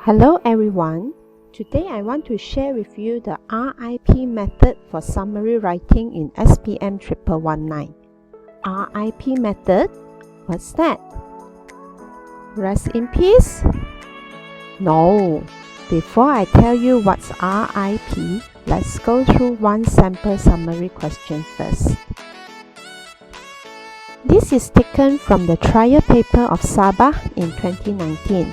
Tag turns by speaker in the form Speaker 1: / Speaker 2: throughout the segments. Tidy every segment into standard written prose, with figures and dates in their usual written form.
Speaker 1: Hello everyone. Today I want to share with you the RIP method for summary writing in SPM 1119. RIP method? What's that? Rest in peace? No. Before I tell you what's RIP, let's go through one sample summary question first. This is taken from the trial paper of Sabah in 2019.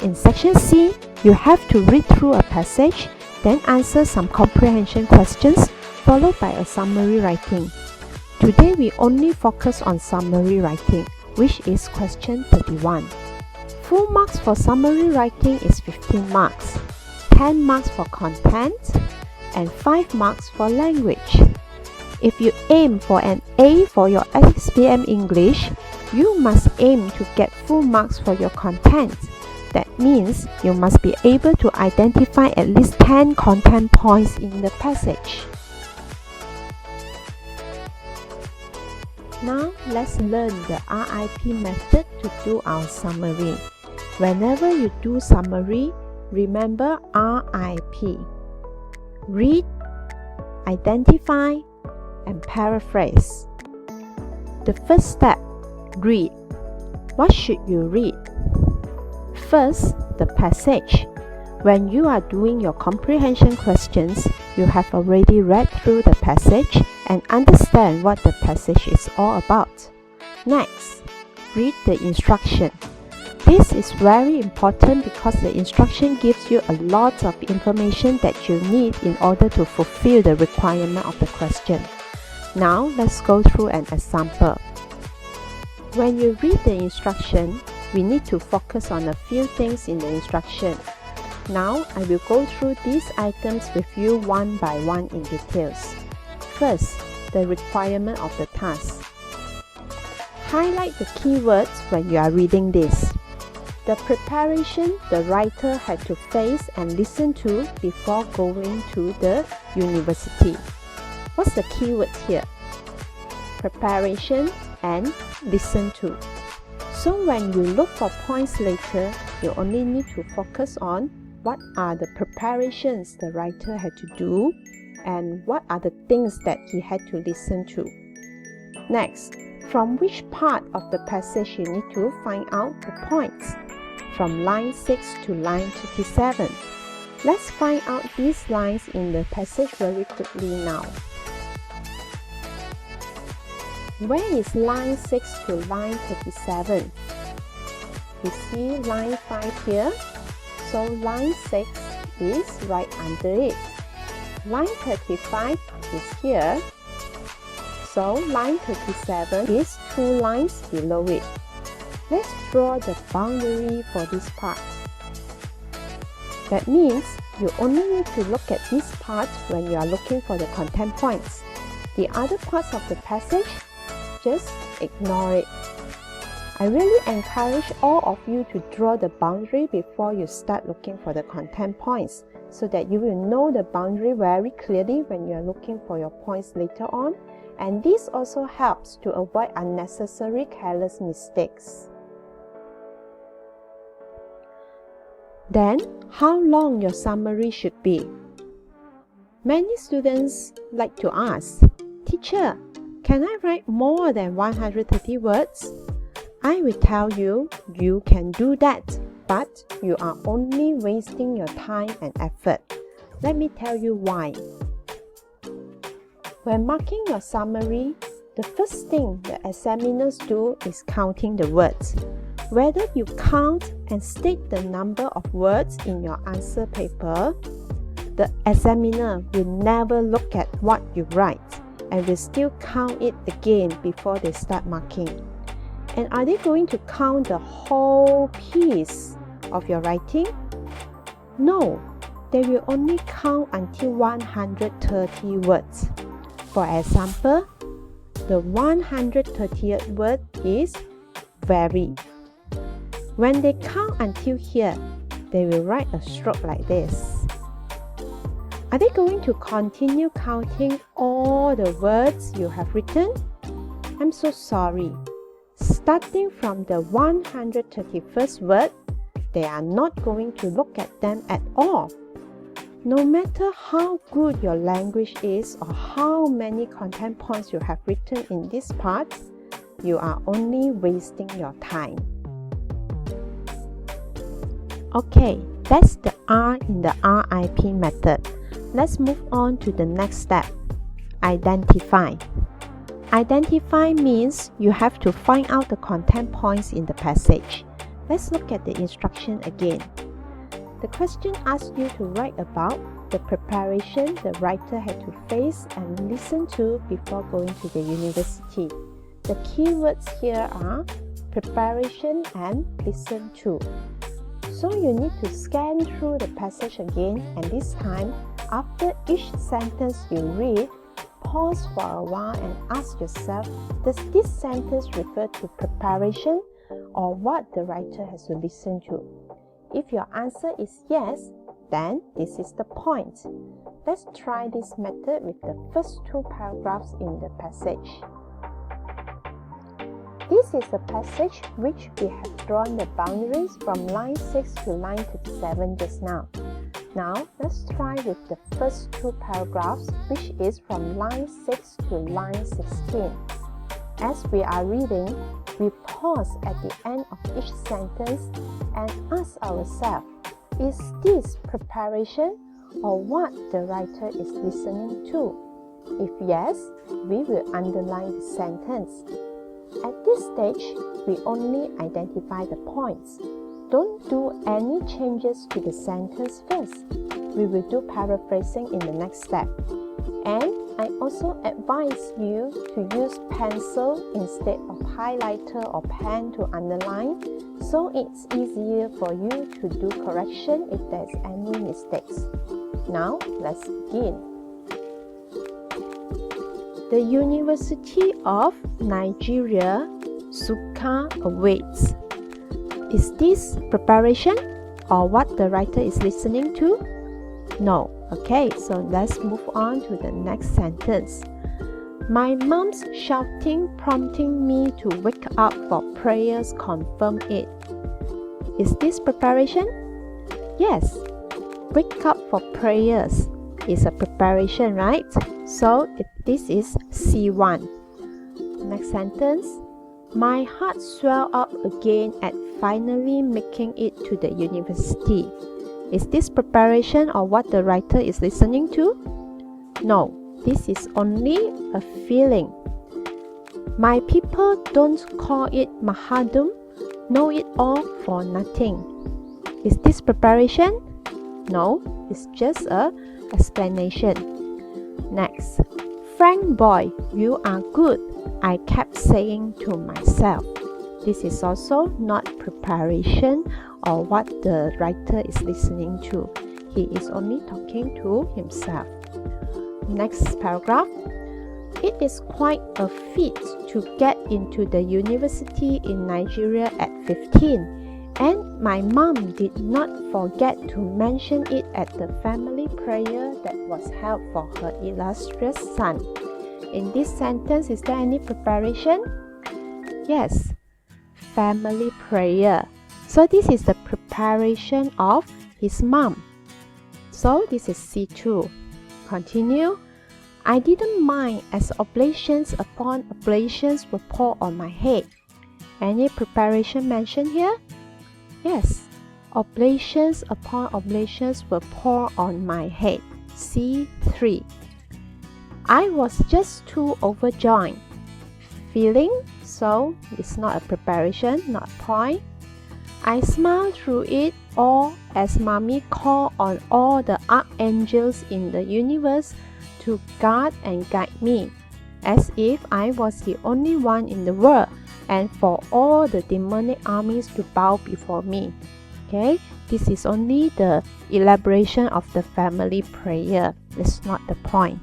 Speaker 1: In section C, you have to read through a passage, then answer some comprehension questions, followed by a summary writing. Today we only focus on summary writing, which is question 31. Full marks for summary writing is 15 marks, 10 marks for content, and 5 marks for language. If you aim for an A for your SPM English, you must aim to get full marks for your content. That means you must be able to identify at least 10 content points in the passage. Now let's learn the RIP method to do our summary. Whenever you do summary, remember RIP. Read, identify, and paraphrase. The first step, read. What should you read? First, the passage. When you are doing your comprehension questions, you have already read through the passage and understand what the passage is all about. Next, read the instruction. This is very important because the instruction gives you a lot of information that you need in order to fulfill the requirement of the question. Now, let's go through an example. When you read the instruction, we need to focus on a few things in the instruction. Now, I will go through these items with you one by one in details. First, the requirement of the task. Highlight the keywords when you are reading this. The preparation the writer had to face and listen to before going to the university. What's the keywords here? Preparation and listen to. So when you look for points later, you only need to focus on what are the preparations the writer had to do and what are the things that he had to listen to. Next, from which part of the passage you need to find out the points. From line 6 to line 37. Let's find out these lines in the passage very quickly now. Where is line 6 to line 37? We see line 5 here, so line 6 is right under it. Line 35 is here, so line 37 is 2 lines below it. Let's draw the boundary for this part. That means you only need to look at this part when you are looking for the content points. The other parts of the passage, just ignore it. I really encourage all of you to draw the boundary before you start looking for the content points, so that you will know the boundary very clearly when you are looking for your points later on, and this also helps to avoid unnecessary careless mistakes. Then, how long your summary should be? Many students like to ask, "Teacher, can I write more than 130 words?" I will tell you, you can do that, but you are only wasting your time and effort. Let me tell you why. When marking your summary, the first thing the examiners do is counting the words. Whether you count and state the number of words in your answer paper, the examiner will never look at what you write and will still count it again before they start marking. And are they going to count the whole piece of your writing? No, they will only count until 130 words. For example, the 130th word is very. When they count until here, they will write a stroke like this. Are they going to continue counting all the words you have written? I'm so sorry. Starting from the 131st word, they are not going to look at them at all. No matter how good your language is or how many content points you have written in this part, you are only wasting your time. Okay, that's the R in the RIP method. Let's move on to the next step. Identify. Identify means you have to find out the content points in the passage. Let's look at the instruction again. The question asks you to write about the preparation the writer had to face and listen to before going to the university. The keywords here are preparation and listen to. So you need to scan through the passage again, and this time, after each sentence you read, pause for a while and ask yourself, does this sentence refer to preparation or what the writer has to listen to? If your answer is yes, then this is the point. Let's try this method with the first two paragraphs in the passage. This is a passage which we have drawn the boundaries from line 6 to line 37 just now. Now, let's try with the first two paragraphs, which is from line 6 to line 16. As we are reading, we pause at the end of each sentence and ask ourselves, is this preparation or what the writer is listening to? If yes, we will underline the sentence. At this stage, we only identify the points. Don't do any changes to the sentence first. We will do paraphrasing in the next step. And I also advise you to use pencil instead of highlighter or pen to underline, so it's easier for you to do correction if there's any mistakes. Now, let's begin. The University of Nigeria, Nsukka awaits. Is this preparation or what the writer is listening to? No. Okay, so let's move on to the next sentence. My mom's shouting prompting me to wake up for prayers confirm it. Is this preparation? Yes. Wake up for prayers is a preparation, right? So this is C1. Next sentence. My heart swelled up again at finally making it to the university. Is this preparation or what the writer is listening to? No, this is only a feeling. My people don't call it Mahadum, know it all for nothing. Is this preparation? No, it's just an explanation. Next, Frank boy, you are good, I kept saying to myself. This is also not preparation or what the writer is listening to. He is only talking to himself. Next paragraph. It is quite a feat to get into the university in Nigeria at 15, and my mom did not forget to mention it at the family prayer that was held for her illustrious son. In this sentence, is there any preparation? Yes. Family prayer. So this is the preparation of his mom. So this is C2. Continue. I didn't mind as oblations upon oblations were poured on my head. Any preparation mentioned here? Yes. Oblations upon oblations were poured on my head. C3. I was just too overjoyed. Feeling, so it's not a preparation, not a point. I smiled through it all as Mommy called on all the archangels in the universe to guard and guide me, as if I was the only one in the world and for all the demonic armies to bow before me. Okay, this is only the elaboration of the family prayer. It's not the point.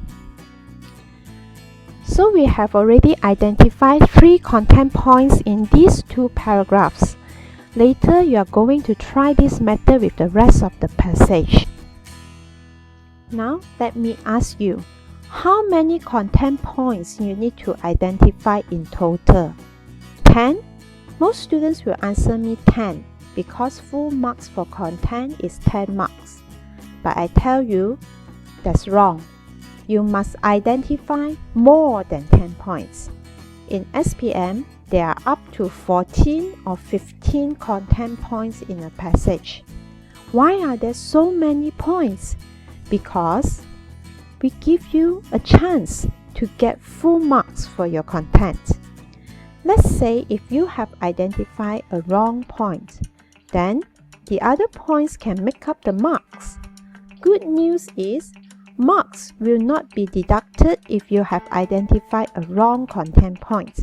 Speaker 1: So we have already identified 3 content points in these 2 paragraphs. Later, you are going to try this method with the rest of the passage. Now, let me ask you, how many content points you need to identify in total? 10? Most students will answer me 10. because full marks for content is 10 marks. But I tell you, that's wrong. You must identify more than 10 points. In SPM, there are up to 14 or 15 content points in a passage. Why are there so many points? Because we give you a chance to get full marks for your content. Let's say if you have identified a wrong point, then the other points can make up the marks. Good news is, marks will not be deducted if you have identified a wrong content point.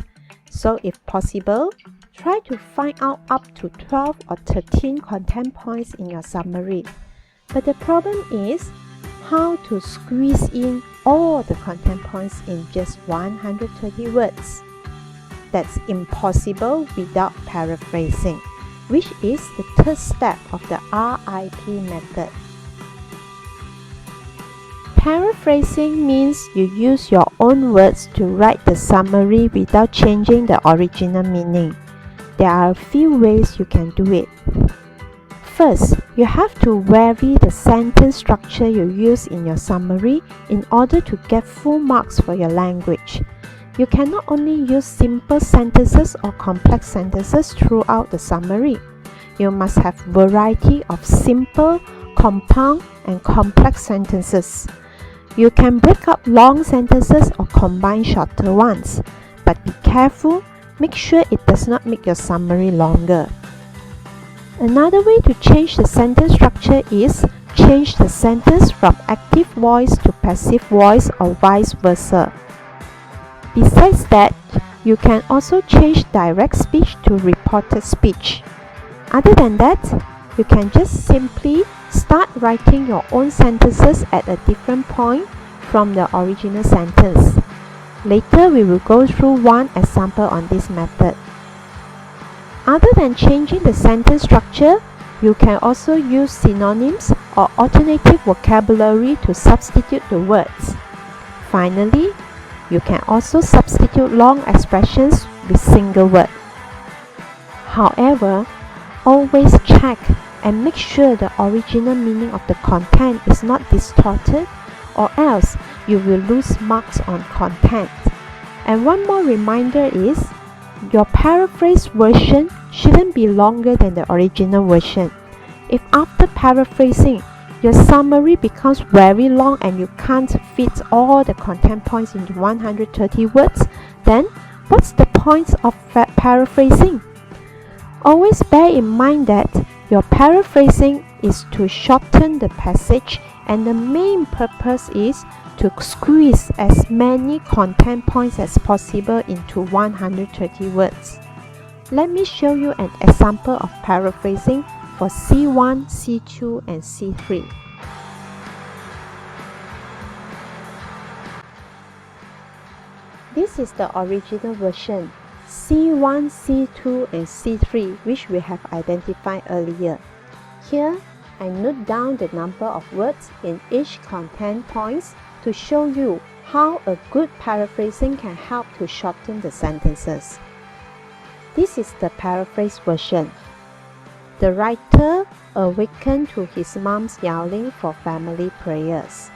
Speaker 1: So if possible, try to find out up to 12 or 13 content points in your summary. But the problem is how to squeeze in all the content points in just 130 words. That's impossible without paraphrasing, which is the third step of the RIP method. Paraphrasing means you use your own words to write the summary without changing the original meaning. There are a few ways you can do it. First, you have to vary the sentence structure you use in your summary in order to get full marks for your language. You cannot only use simple sentences or complex sentences throughout the summary. You must have variety of simple, compound, and complex sentences. You can break up long sentences or combine shorter ones, but be careful, make sure it does not make your summary longer. Another way to change the sentence structure is change the sentence from active voice to passive voice or vice versa. Besides that, you can also change direct speech to reported speech. Other than that, you can just simply start writing your own sentences at a different point from the original sentence. Later, we will go through one example on this method. Other than changing the sentence structure, you can also use synonyms or alternative vocabulary to substitute the words. Finally, you can also substitute long expressions with single words. However, always check and make sure the original meaning of the content is not distorted, or else you will lose marks on content. And one more reminder is, your paraphrased version shouldn't be longer than the original version. If after paraphrasing, your summary becomes very long and you can't fit all the content points into 130 words, then what's the point of paraphrasing? Always bear in mind that your paraphrasing is to shorten the passage, and the main purpose is to squeeze as many content points as possible into 130 words. Let me show you an example of paraphrasing for C1, C2, and C3. This is the original version, C1, C2, and C3, which we have identified earlier. Here, I note down the number of words in each content points to show you how a good paraphrasing can help to shorten the sentences. This is the paraphrase version. The writer awakened to his mom's yelling for family prayers.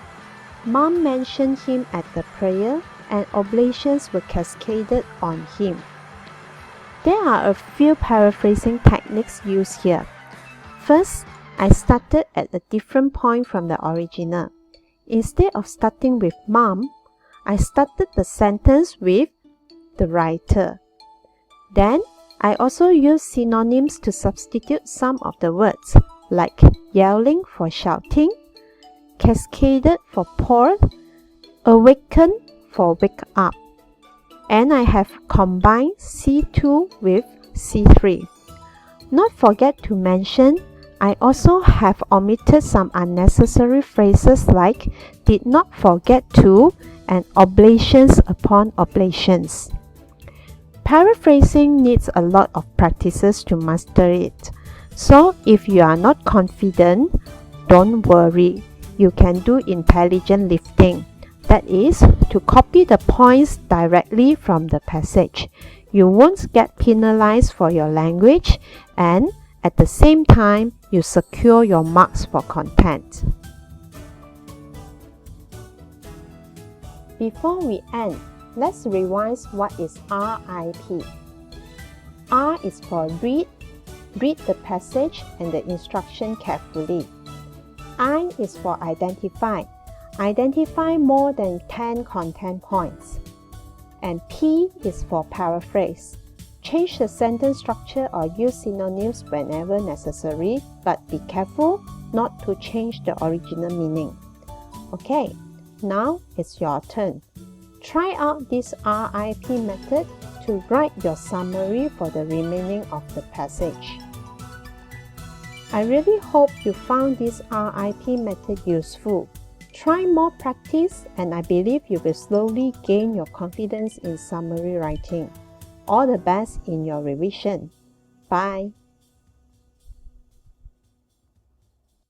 Speaker 1: Mom mentioned him at the prayer, and oblations were cascaded on him. There are a few paraphrasing techniques used here. First, I started at a different point from the original. Instead of starting with mom, I started the sentence with the writer. Then, I also used synonyms to substitute some of the words, like yelling for shouting, cascaded for pour, awaken for wake up. And I have combined C2 with C3. Not forget to mention, I also have omitted some unnecessary phrases like did not forget to and oblations upon oblations. Paraphrasing needs a lot of practices to master it. So if you are not confident, don't worry. You can do intelligent lifting. That is, to copy the points directly from the passage. You won't get penalized for your language, and At the same time, you secure your marks for content. Before we end, let's revise what is RIP. R is for read. Read the passage and the instruction carefully. I is for identify. Identify more than 10 content points. And P is for paraphrase. Change the sentence structure or use synonyms whenever necessary, but be careful not to change the original meaning. Okay, now it's your turn. Try out this RIP method to write your summary for the remaining of the passage. I really hope you found this RIP method useful. Try more practice and I believe you will slowly gain your confidence in summary writing. All the best in your revision. Bye.